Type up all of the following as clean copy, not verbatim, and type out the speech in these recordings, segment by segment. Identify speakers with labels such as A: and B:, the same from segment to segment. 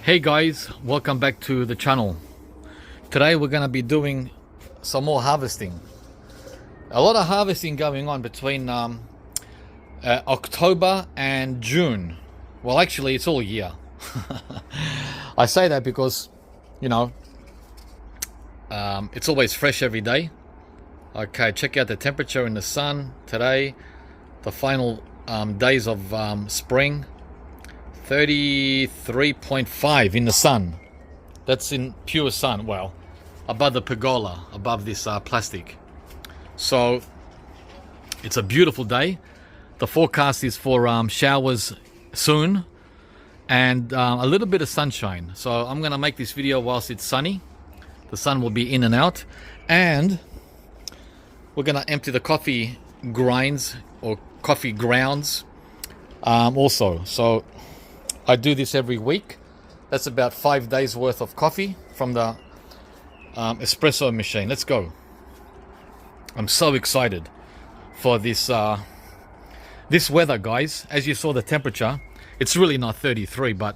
A: Hey guys, welcome back to the channel. Today we're gonna be doing some more harvesting. A lot of harvesting going on between October and June. Well, actually it's all year. I say that because, you know, it's always fresh every day. Okay, check out the temperature in the sun today. The final days of spring. 33.5 in the sun. That's in pure sun. Well, above the pergola, above this plastic. So it's a beautiful day. The forecast is for showers soon and a little bit of sunshine. So I'm gonna make this video whilst it's sunny. The sun will be in and out, and we're gonna empty the coffee grinds or coffee grounds also. So I do this every week. That's about 5 days worth of coffee from the espresso machine. Let's go. I'm so excited for this this weather, guys. As you saw the temperature, it's really not 33, but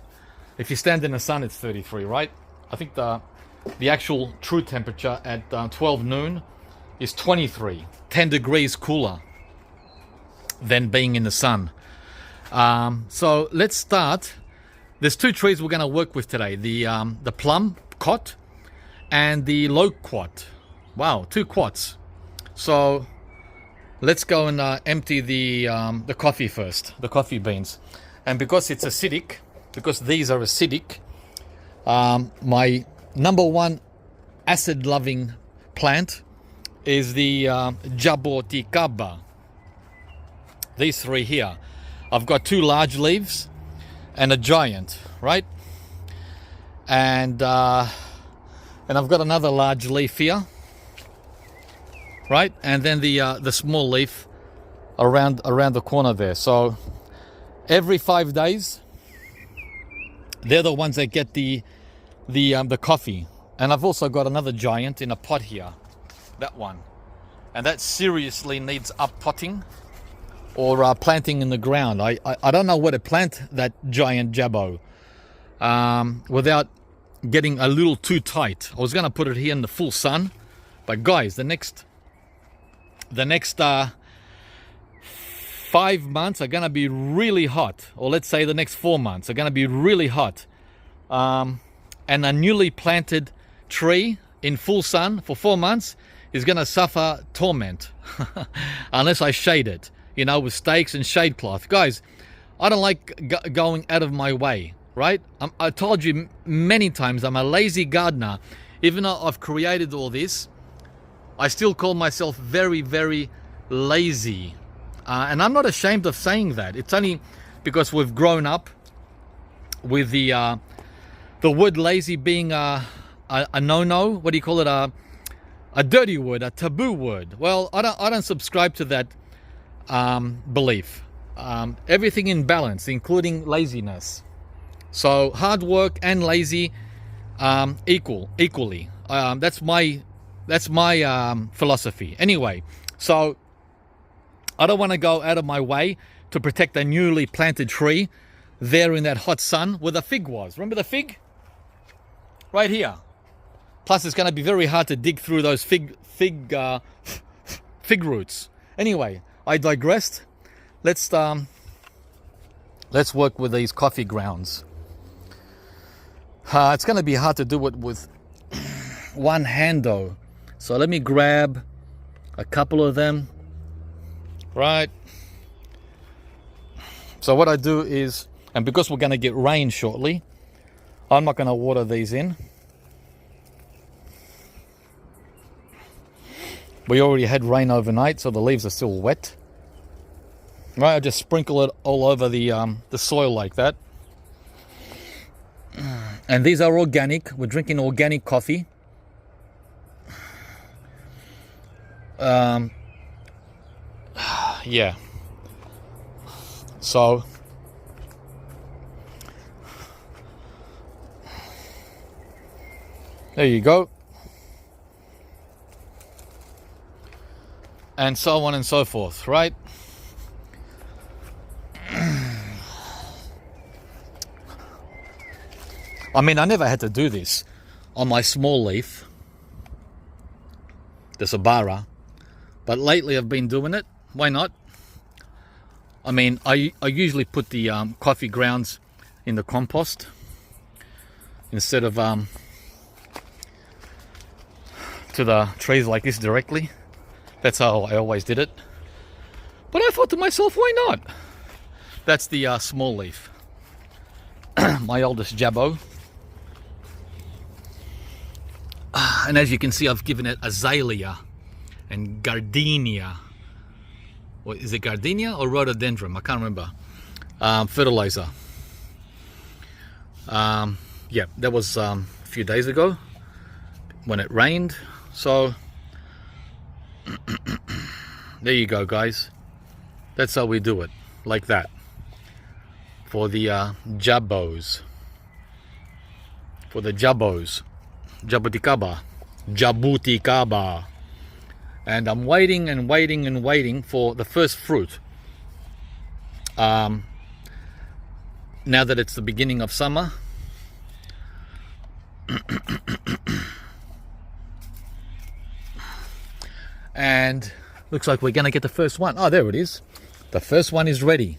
A: if you stand in the sun, it's 33, right? I think the actual true temperature at 12 noon is 23, 10 degrees cooler than being in the sun. So let's start. There's two trees we're going to work with today, the Plum Cot and the Loquat. Wow, two quats. So let's go and empty the coffee first, the coffee beans. And because it's acidic, because these are acidic, my number one acid loving plant is the Jaboticabas. These three here. I've got two large leaves and a giant, right? And I've got another large leaf here, right? And then the small leaf around the corner there. So every 5 days, they're the ones that get the coffee. And I've also got another giant in a pot here, that one, and that seriously needs up potting or planting in the ground. I don't know where to plant that giant jabbo without getting a little too tight. I was going to put it here in the full sun, but guys, the next 5 months are going to be really hot, or let's say the next 4 months are going to be really hot, and a newly planted tree in full sun for 4 months is going to suffer torment unless I shade it, you know, with stakes and shade cloth. Guys, I don't like going out of my way, right? I told you many times I'm a lazy gardener. Even though I've created all this, I still call myself very, very lazy. And I'm not ashamed of saying that. It's only because we've grown up with the word lazy being a no-no. What do you call it? A dirty word, a taboo word. Well, I don't subscribe to that belief. Everything in balance, including laziness. So hard work and lazy equally. That's my philosophy. Anyway, so I don't want to go out of my way to protect a newly planted tree there in that hot sun where the fig was. Remember the fig? Right here. Plus, it's going to be very hard to dig through those fig roots. Anyway, I digressed. Let's work with these coffee grounds. It's going to be hard to do it with one hand though. So let me grab a couple of them. Right. So what I do is, and because we're going to get rain shortly, I'm not going to water these in. We already had rain overnight, so the leaves are still wet. Right, I just sprinkle it all over the soil like that. And these are organic. We're drinking organic coffee. Yeah. So there you go. And so on and so forth, right? I mean, I never had to do this on my small leaf, the Sabara, but lately I've been doing it. Why not? I mean, I usually put the coffee grounds in the compost instead of to the trees like this directly. That's how I always did it. But I thought to myself, why not? That's the small leaf. My oldest Jabo. And as you can see, I've given it azalea and gardenia. What is it, gardenia or rhododendron? I can't remember. Fertilizer. Yeah, that was a few days ago when it rained. So there you go, guys. That's how we do it, like that, for the Jabos. For the Jabos. Jaboticaba. And I'm waiting and waiting and waiting for the first fruit. Now that it's the beginning of summer. And looks like we're gonna get the first one. Oh, there it is. The first one is ready.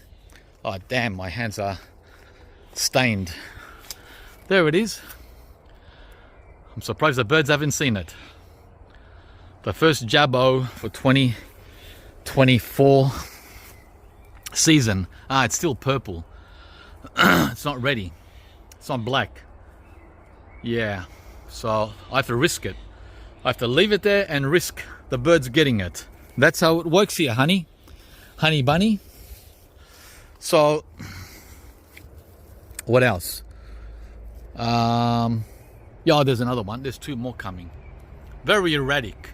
A: Oh damn, my hands are stained. There it is. I'm surprised the birds haven't seen it. The first Jabo for 2024 season. Ah, it's still purple. It's not ready. It's not black. Yeah, so I have to risk it. I have to leave it there and risk the birds getting it. That's how it works here, honey. Honey bunny. So, what else? Yeah, there's another one. There's two more coming. Very erratic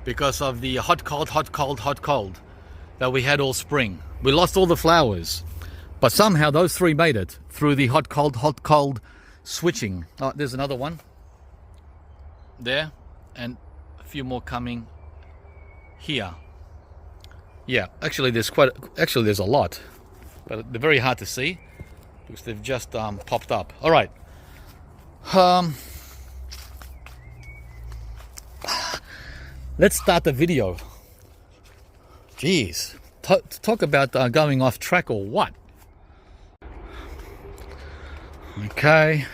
A: because of the hot, cold that we had all spring. We lost all the flowers, but somehow those three made it through the hot, cold switching. Oh, there's another one there, and a few more coming here. Yeah, actually there's there's a lot, but they're very hard to see because they've just popped up. All right. Let's start the video. Jeez, talk about going off track or what? Okay.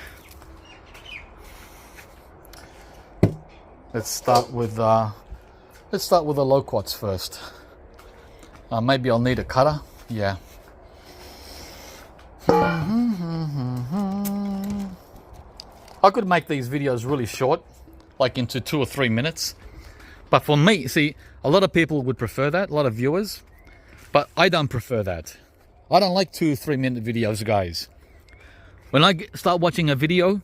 A: Let's start with the loquats first. Maybe I'll need a cutter. Yeah. I could make these videos really short, like into 2 or 3 minutes. But for me, see, a lot of people would prefer that, a lot of viewers. But I don't prefer that. I don't like 2 or 3 minute videos, guys. When I start watching a video,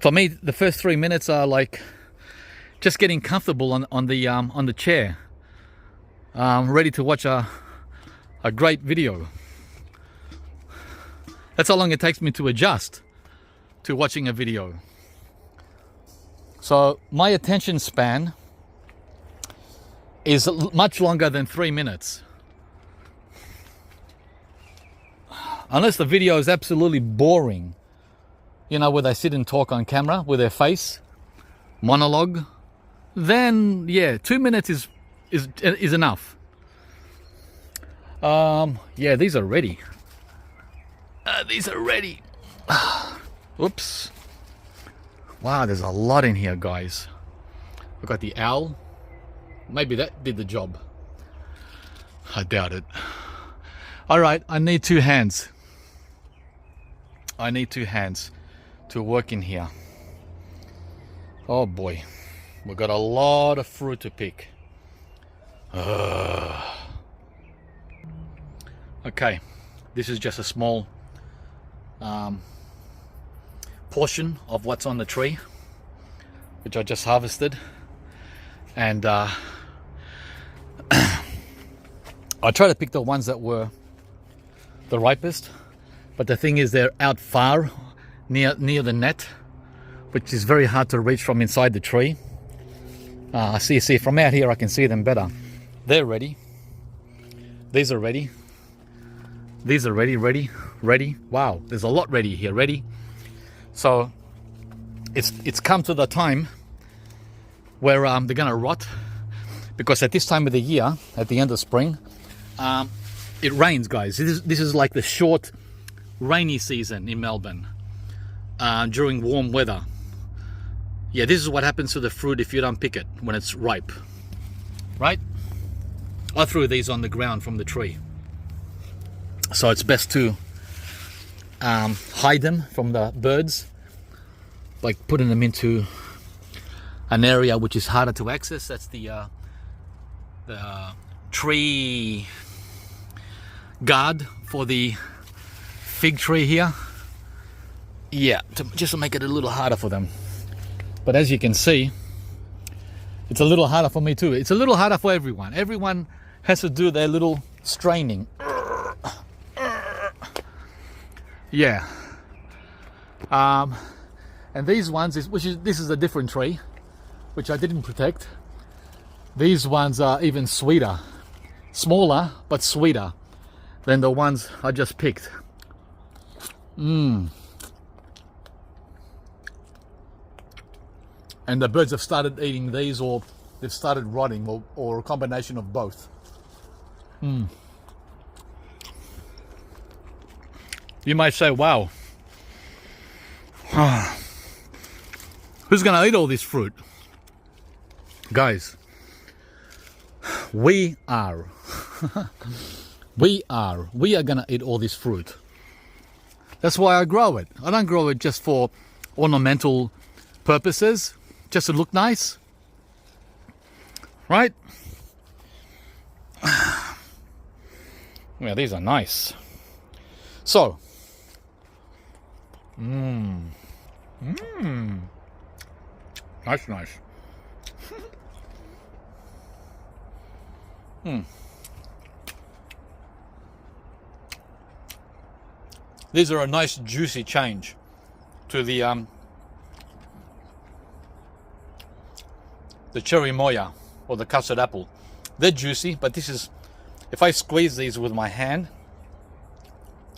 A: for me, the first 3 minutes are like just getting comfortable on the chair, ready to watch a great video. That's how long it takes me to adjust to watching a video. So my attention span is much longer than 3 minutes. Unless the video is absolutely boring, you know, where they sit and talk on camera with their face, monologue, then yeah, 2 minutes is enough. Yeah, these are ready. These are ready. Oops. Wow, there's a lot in here, guys. We've got the owl. Maybe that did the job. I doubt it. All right, I need 2 hands. I need 2 hands to work in here. Oh boy, we've got a lot of fruit to pick. Okay, this is just a small portion of what's on the tree, which I just harvested, and I try to pick the ones that were the ripest, but the thing is they're out far near the net, which is very hard to reach from inside the tree. See from out here I can see them better. They're ready. These are ready. These are ready. Wow, there's a lot ready here, ready. So it's come to the time where they're gonna rot, because at this time of the year, at the end of spring, it rains, guys. This is like the short rainy season in Melbourne during warm weather. Yeah, this is what happens to the fruit if you don't pick it when it's ripe, right? I threw these on the ground from the tree. So it's best to hide them from the birds, like putting them into an area which is harder to access. That's the tree guard for the fig tree here. Yeah, just to make it a little harder for them. But as you can see, it's a little harder for me too. It's a little harder for everyone. Everyone has to do their little straining. Yeah. And these ones, this is a different tree, which I didn't protect. These ones are even sweeter. Smaller, but sweeter than the ones I just picked. And the birds have started eating these, or they've started rotting, or a combination of both. You might say, wow, who's gonna eat all this fruit? Guys, we are. We are gonna eat all this fruit. That's why I grow it. I don't grow it just for ornamental purposes, just to look nice, right? Yeah, these are nice. So, nice. These are a nice juicy change to the cherry moya or the custard apple. They're juicy, but this is, if I squeeze these with my hand,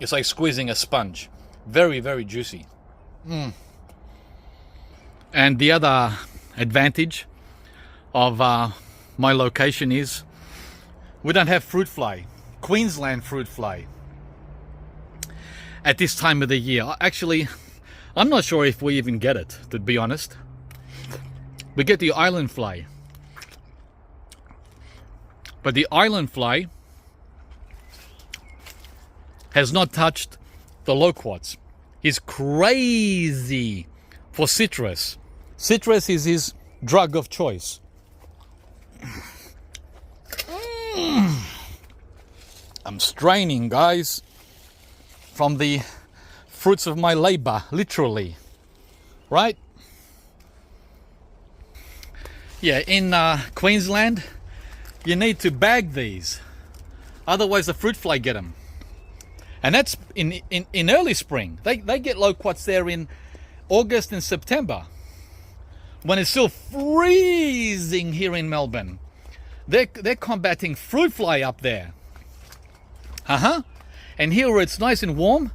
A: it's like squeezing a sponge. Very, very juicy. And the other advantage of my location is we don't have fruit fly, Queensland fruit fly, at this time of the year. Actually, I'm not sure if we even get it, to be honest. We get the island fly. But the island fly has not touched the loquats. He's crazy for citrus. Citrus is his drug of choice. I'm straining, guys, from the fruits of my labor, literally, right? Yeah, in Queensland, you need to bag these, otherwise the fruit fly get them. And that's in early spring. They get loquats there in August and September, when it's still freezing here in Melbourne. They're combating fruit fly up there. And here where it's nice and warm,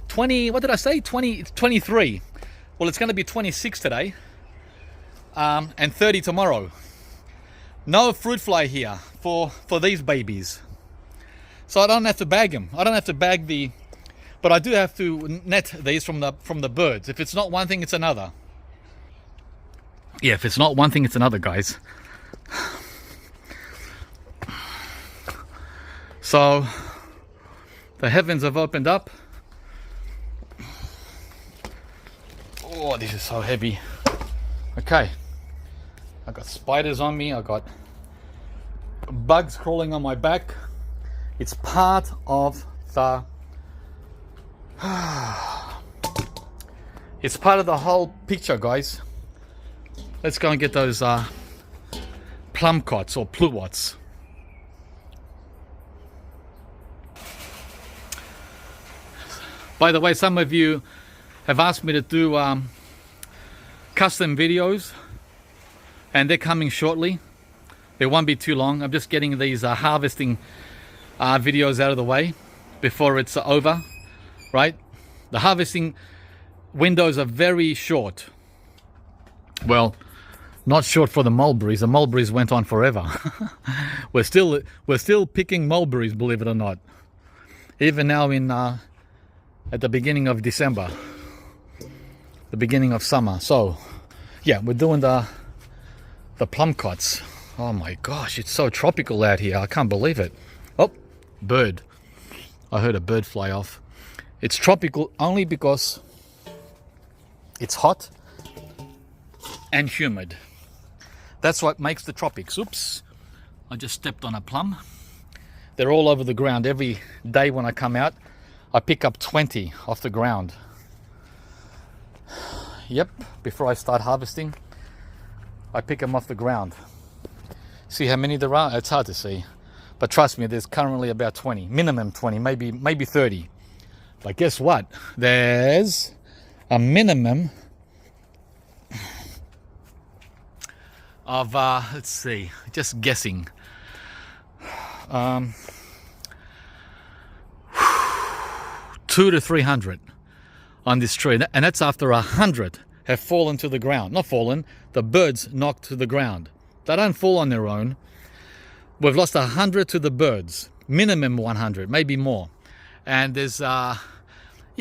A: 20, what did I say? 23. Well, it's going to be 26 today, and 30 tomorrow. No fruit fly here for these babies. So I don't have to bag them. I don't have to bag but I do have to net these from the birds. If it's not one thing, it's another. Yeah, if it's not one thing, it's another, guys. So the heavens have opened up. Oh, this is so heavy. Okay, I got spiders on me. I got bugs crawling on my back. It's part of the it's part of the whole picture, guys. Let's go and get those plumcots or pluots. By the way, some of you have asked me to do custom videos, and they're coming shortly. They won't be too long. I'm just getting these harvesting videos out of the way. before it's over, right? The harvesting windows are very short. Well, not short for the mulberries. The mulberries went on forever. we're still picking mulberries, believe it or not. Even now at the beginning of December, the beginning of summer. So yeah, we're doing the plumcots. Oh my gosh, it's so tropical out here. I can't believe it. Oh, bird. I heard a bird fly off. It's tropical only because it's hot and humid. That's what makes the tropics. Oops, I just stepped on a plum. They're all over the ground. Every day when I come out, I pick up 20 off the ground. Yep, before I start harvesting, I pick them off the ground. See how many there are? It's hard to see. But trust me, there's currently about 20, minimum 20, maybe 30. But guess what? There's a minimum of, let's see, just guessing. 200 to 300 on this tree. And that's after 100 have fallen to the ground. Not fallen, the birds knocked to the ground. They don't fall on their own. We've lost 100 to the birds, minimum 100, maybe more. And there's, yeah,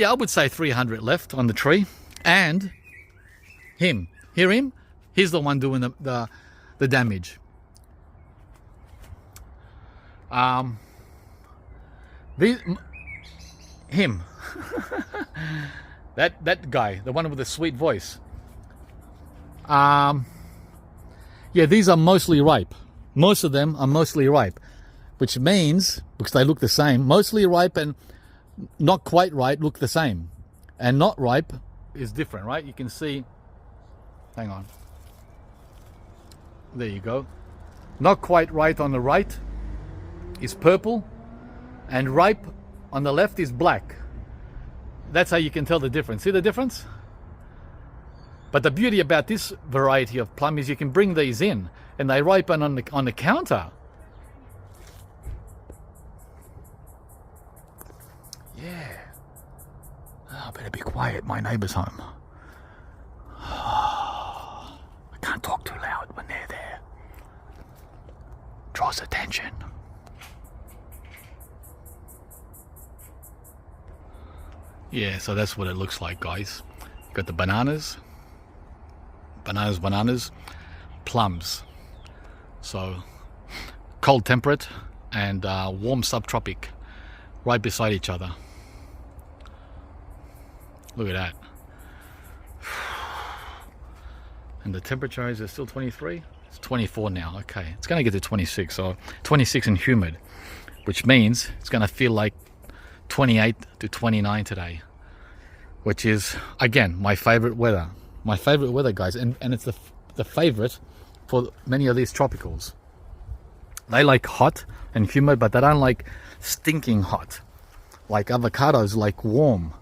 A: I would say 300 left on the tree. And him, hear him? He's the one doing the damage. Him, that guy, the one with the sweet voice. Yeah, these are mostly ripe. Most of them are mostly ripe, which means, because they look the same, mostly ripe and not quite ripe look the same. And not ripe is different, right? You can see, hang on. There you go. Not quite right on the right is purple, and ripe on the left is black. That's how you can tell the difference. See the difference? But the beauty about this variety of plum is you can bring these in and they ripen on the counter. Yeah. Oh, better be quiet. My neighbor's home. I can't talk too loud when they're there. Draws attention. Yeah, so that's what it looks like, guys. Got the bananas, plums. So cold temperate and warm subtropic right beside each other. Look at that. And the temperature is still 23? It's 24 now. Okay, it's going to get to 26. So 26 and humid, which means it's going to feel like 28 to 29 today, which is, again, my favorite weather. My favorite weather, guys. And it's the favorite for many of these tropicals. They like hot and humid, but they don't like stinking hot. Like avocados like warm.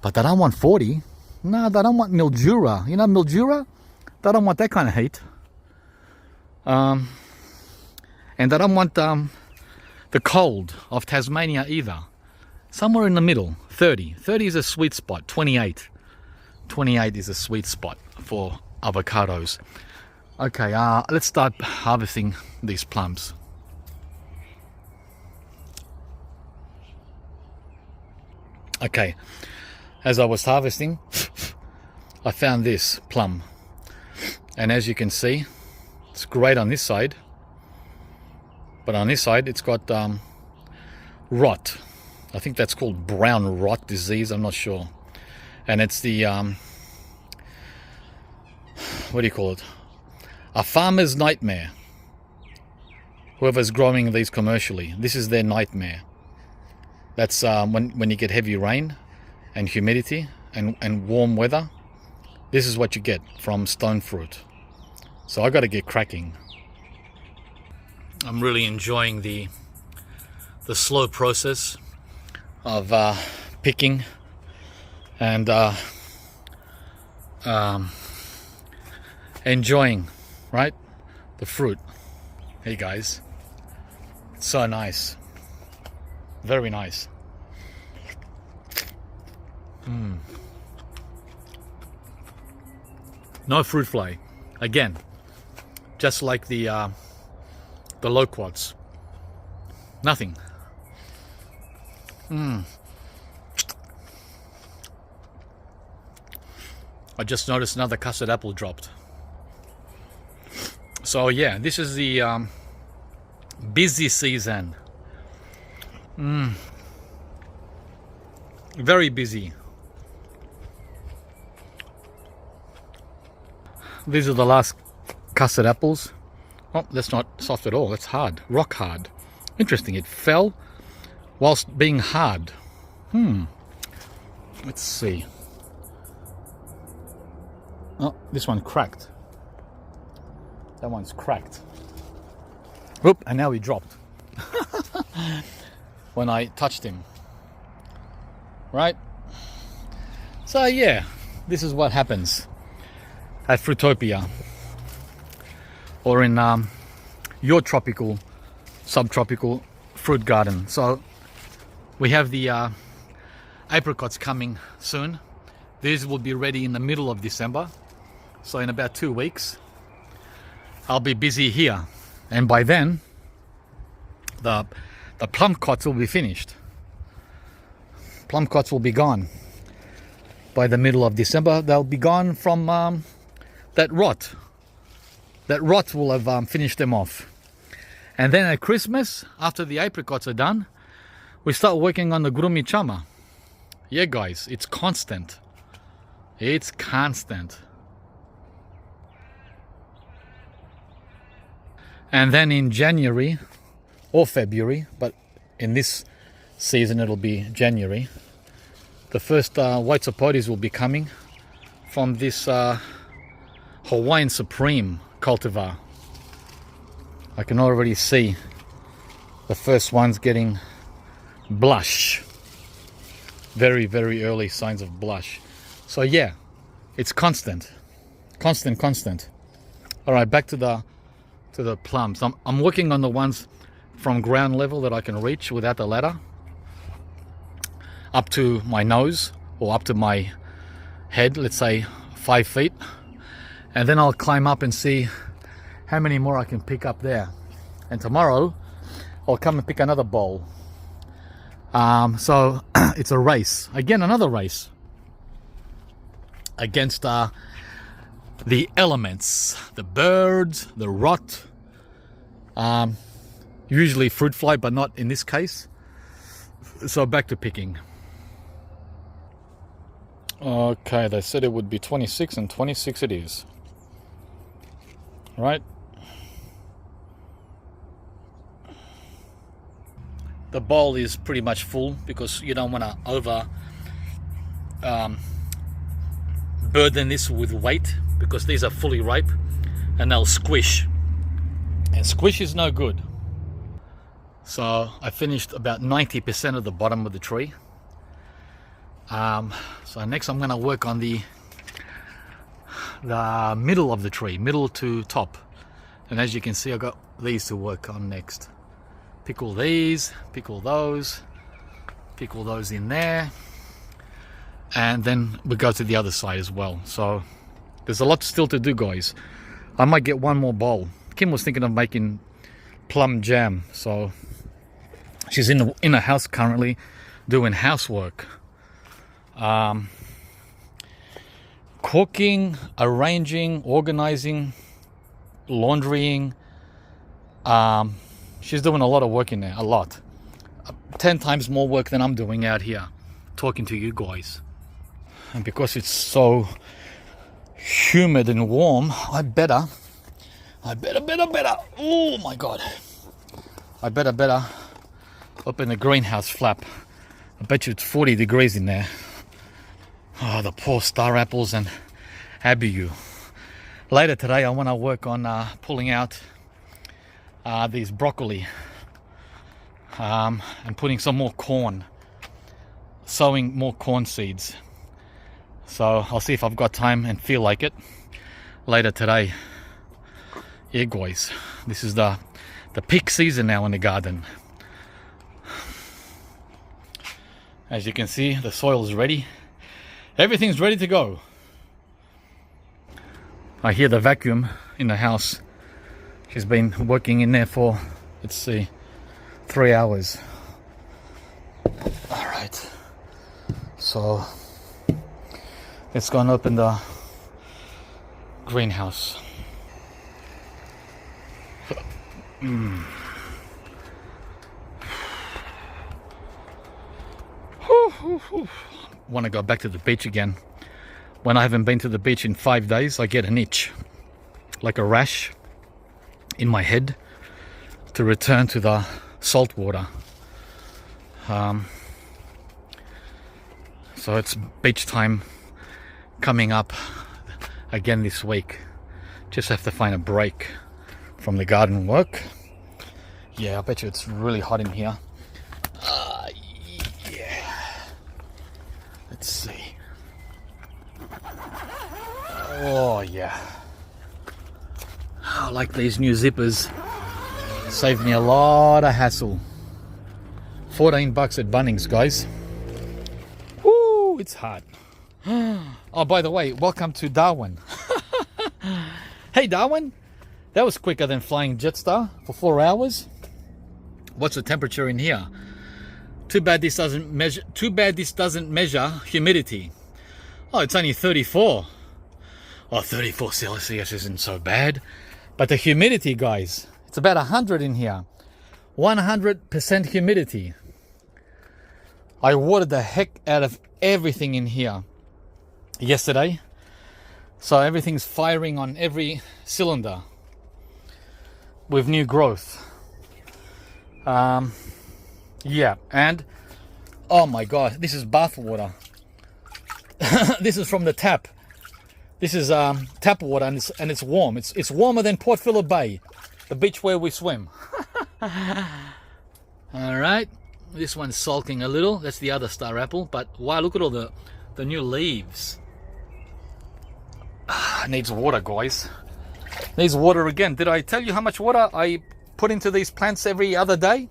A: But they don't want 40. No, they don't want Mildura. You know Mildura? They don't want that kind of heat. And they don't want the cold of Tasmania either. Somewhere in the middle, 30. 30 is a sweet spot. 28. 28 is a sweet spot for avocados. Okay, let's start harvesting these plums. Okay, as I was harvesting, I found this plum. And as you can see, it's great on this side. But on this side, it's got rot. I think that's called brown rot disease, I'm not sure. And it's the, what do you call it? A farmer's nightmare. Whoever's growing these commercially, this is their nightmare. That's when you get heavy rain and humidity and warm weather. This is what you get from stone fruit. So I got to get cracking. I'm really enjoying the slow process of picking and enjoying, right, the fruit. Hey guys, it's so nice, very nice. No fruit fly. Again, just like the loquats. Nothing. I just noticed another custard apple dropped. So yeah, this is the busy season. Very busy. These are the last custard apples. Oh, that's not soft at all. That's hard. Rock hard. Interesting. It fell whilst being hard. Let's see. Oh, this one cracked. That one's cracked. Oop, and now he dropped. When I touched him. Right? So yeah, this is what happens at Fruitopia, or in your tropical, subtropical fruit garden. So we have the apricots coming soon. These will be ready in the middle of December. So in about 2 weeks, I'll be busy here. And by then, the plumcots will be finished. Plumcots will be gone. By the middle of December, they'll be gone from that rot. That rot will have finished them off. And then at Christmas, after the apricots are done, we start working on the grumichama. Yeah, guys, it's constant. It's constant. And then in January or February, but in this season it'll be January, the first white sapotes will be coming from this Hawaiian Supreme cultivar. I can already see the first ones getting blush. Very, very early signs of blush. So yeah, it's constant. Constant. All right, back to the plums. I'm working on the ones from ground level that I can reach without the ladder, up to my nose or up to my head, let's say 5 feet, and then I'll climb up and see how many more I can pick up there. And tomorrow I'll come and pick another bowl. So it's a race again, another race against the elements, the birds, the rot, usually fruit fly, but not in this case. So back to picking. Okay, they said it would be 26, and 26 it is. Right? The bowl is pretty much full because you don't want to over burden this with weight, because these are fully ripe and they'll squish, and squish is no good. So I finished about 90% of the bottom of the tree. So next I'm going to work on the middle of the tree, middle to top. And as you can see, I got these to work on next. Pick all these, pick all those in there, and then we go to the other side as well. So there's a lot still to do, guys. I might get one more bowl. Kim was thinking of making plum jam, so she's in the house currently doing housework. Cooking, arranging, organizing, laundrying. She's doing a lot of work in there, a lot. 10 times more work than I'm doing out here, talking to you guys. And because it's so humid and warm, I better, oh my God. I better open the greenhouse flap. I bet you it's 40 degrees in there. Oh, the poor star apples and abiu. Later today, I want to work on pulling out these broccoli and putting some more corn, sowing more corn seeds. So I'll see if I've got time and feel like it later today. Yeah, guys, this is the peak season now in the garden. As you can see, the soil is ready. Everything's ready to go. I hear the vacuum in the house. She's been working in there for, let's see, 3 hours. All right. So let's go and open the greenhouse. Want to go back to the beach again. When I haven't been to the beach in 5 days, I get an itch, like a rash in my head, to return to the salt water. So it's beach time coming up again this week. Just have to find a break from the garden work. Yeah, I bet you it's really hot in here. Yeah. Let's see. Oh yeah. I like these new zippers. Saved me a lot of hassle. $14 at Bunnings, guys. Woo, it's hot. Oh, by the way, welcome to Darwin. Hey, Darwin. That was quicker than flying Jetstar for 4 hours. What's the temperature in here? Too bad this doesn't measure humidity. Oh, it's only 34. Oh, 34 Celsius isn't so bad. But the humidity, guys, it's about 100 in here. 100% humidity. I watered the heck out of everything in here yesterday. So everything's firing on every cylinder with new growth. Yeah, and oh my god, this is bath water. This is from the tap. This is tap water, and it's warm. It's warmer than Port Phillip Bay, the beach where we swim. All right, this one's sulking a little. That's the other star apple. But wow, look at all the new leaves. Needs water, guys. Needs water again. Did I tell you how much water I put into these plants every other day?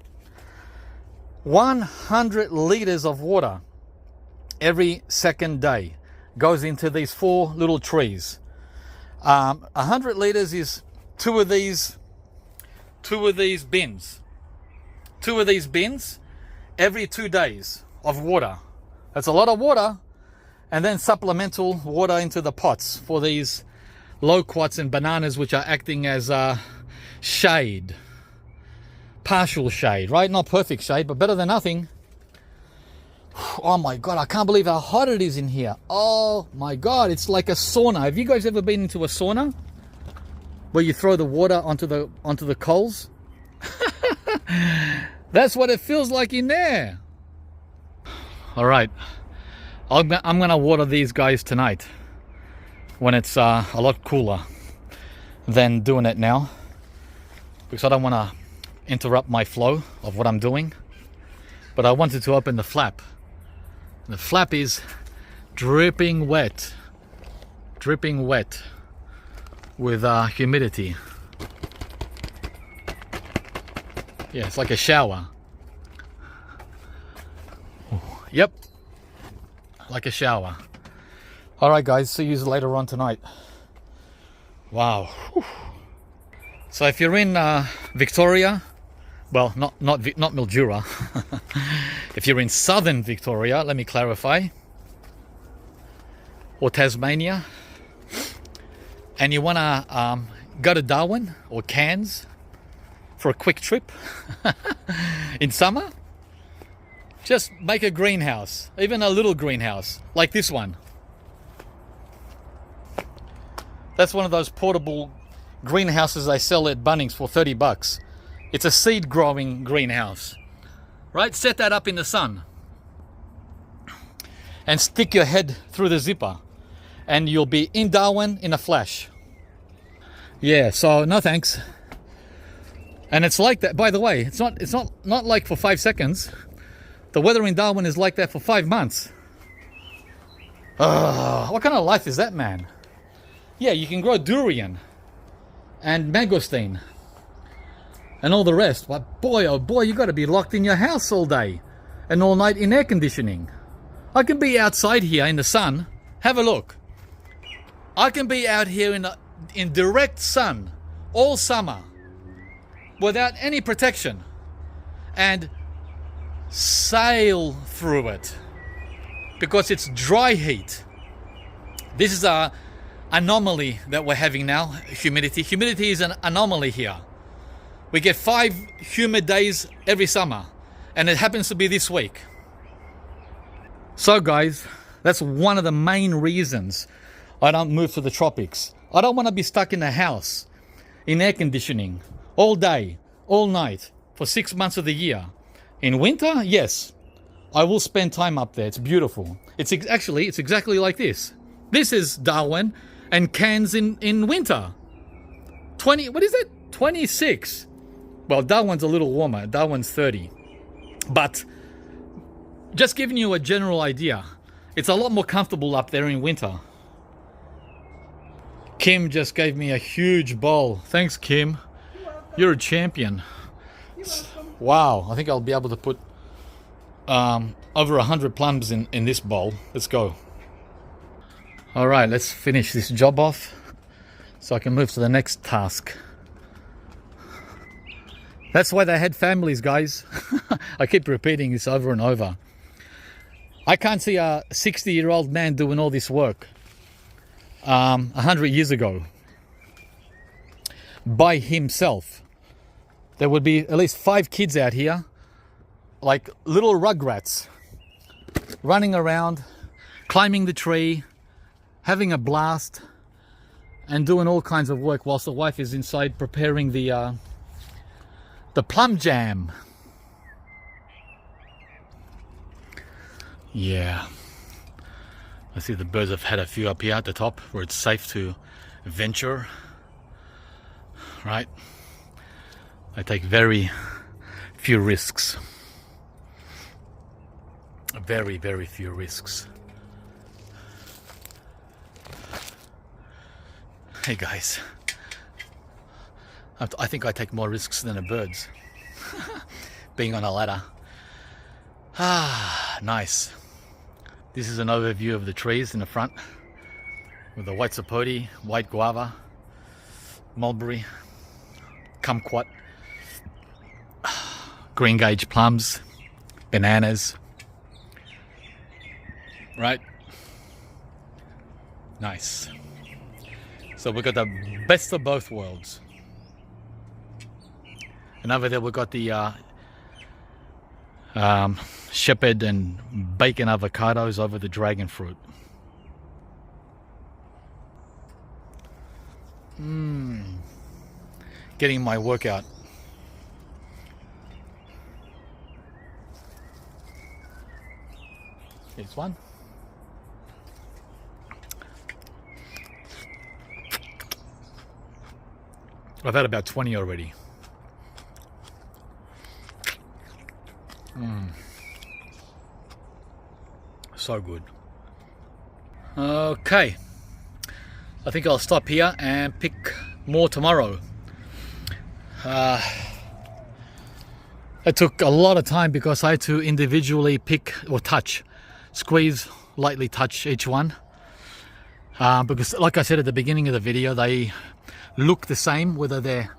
A: 100 liters of water every second day goes into these 4 little trees. 100 liters is two of these bins. 2 of these bins every 2 days of water. That's a lot of water. And then supplemental water into the pots for these loquats and bananas, which are acting as shade. Partial shade, right? Not perfect shade, but better than nothing. Oh my god, I can't believe how hot it is in here. Oh my god, it's like a sauna. Have you guys ever been into a sauna where you throw the water onto the coals? That's what it feels like in there. All right, I'm gonna water these guys tonight when it's a lot cooler than doing it now, because I don't want to interrupt my flow of what I'm doing. But I wanted to open the flap. The flap is dripping wet with humidity. Yeah, it's like a shower. Yep, like a shower. All right, guys, see you later on tonight. Wow. Whew. So if you're in Victoria, well, not Mildura. If you're in southern Victoria, let me clarify, or Tasmania, and you want to go to Darwin or Cairns for a quick trip in summer, just make a greenhouse, even a little greenhouse like this one. That's one of those portable greenhouses they sell at Bunnings for $30. It's a seed growing greenhouse, right? Set that up in the sun and stick your head through the zipper and you'll be in Darwin in a flash. Yeah, so no thanks. And it's like that, by the way, it's not like for 5 seconds. The weather in Darwin is like that for 5 months. What kind of life is that, man? Yeah, you can grow durian and mangosteen and all the rest, but boy, oh boy, you got to be locked in your house all day and all night in air conditioning. I can be outside here in the sun. Have a look. I can be out here in direct sun all summer without any protection and sail through it because it's dry heat. This is a anomaly that we're having now. Humidity is an anomaly here. We get 5 humid days every summer, and it happens to be this week. So guys, that's one of the main reasons I don't move to the tropics. I don't want to be stuck in the house in air conditioning all day, all night for 6 months of the year. In winter, yes, I will spend time up there. It's beautiful. It's exactly like this. This is Darwin and Cairns in winter. 26. Well, Darwin's a little warmer. Darwin's 30. But just giving you a general idea, it's a lot more comfortable up there in winter. Kim just gave me a huge bowl. Thanks, Kim. You're a champion. Wow, I think I'll be able to put over 100 plums in this bowl. Let's go. All right, let's finish this job off so I can move to the next task. That's why they had families, guys. I keep repeating this over and over. I can't see a 60-year-old man doing all this work 100 years ago by himself. There would be at least 5 kids out here, like little rugrats, running around, climbing the tree, having a blast, and doing all kinds of work whilst the wife is inside preparing the plum jam. Yeah. I see the birds have had a few up here at the top where it's safe to venture. Right? I take very few risks. Very, very few risks. Hey guys. I think I take more risks than the birds. Being on a ladder. Ah, nice. This is an overview of the trees in the front with the white sapote, white guava, mulberry, kumquat, green gauge plums, bananas. Right? Nice. So we've got the best of both worlds. And over there we've got the shepherd and bacon avocados over the dragon fruit. Getting my workout. Here's one. I've had about 20 already. So good. Okay, I think I'll stop here and pick more tomorrow. It took a lot of time because I had to individually pick or lightly touch each one, because like I said at the beginning of the video, they look the same whether they're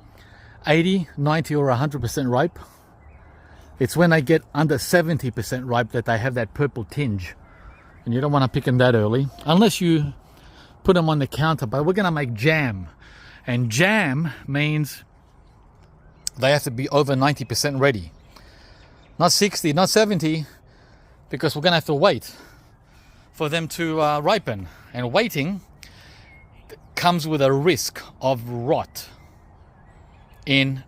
A: 80, 90 or 100% ripe. It's when they get under 70% ripe that they have that purple tinge. And you don't want to pick them that early, unless you put them on the counter. But we're going to make jam. And jam means they have to be over 90% ready. Not 60, not 70, because we're going to have to wait for them to ripen. And waiting comes with a risk of rot in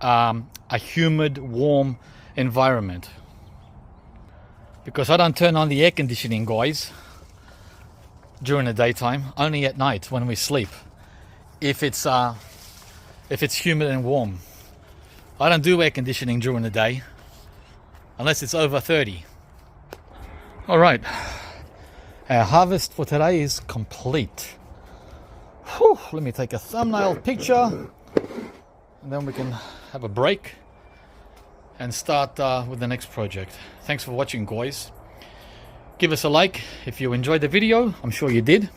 A: a humid, warm environment. Because I don't turn on the air conditioning, guys, during the daytime, only at night when we sleep. If it's humid and warm. I don't do air conditioning during the day unless it's over 30. All right, our harvest for today is complete. Whew, let me take a thumbnail picture and then we can have a break and start with the next project. Thanks for watching, guys. Give us a like if you enjoyed the video. I'm sure you did.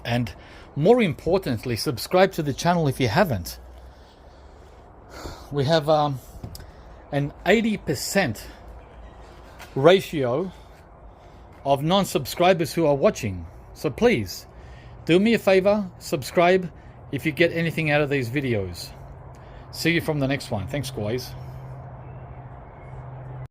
A: And more importantly, subscribe to the channel if you haven't. We have an 80% ratio of non-subscribers who are watching. So please, do me a favor, subscribe if you get anything out of these videos. See you from the next one. Thanks, guys.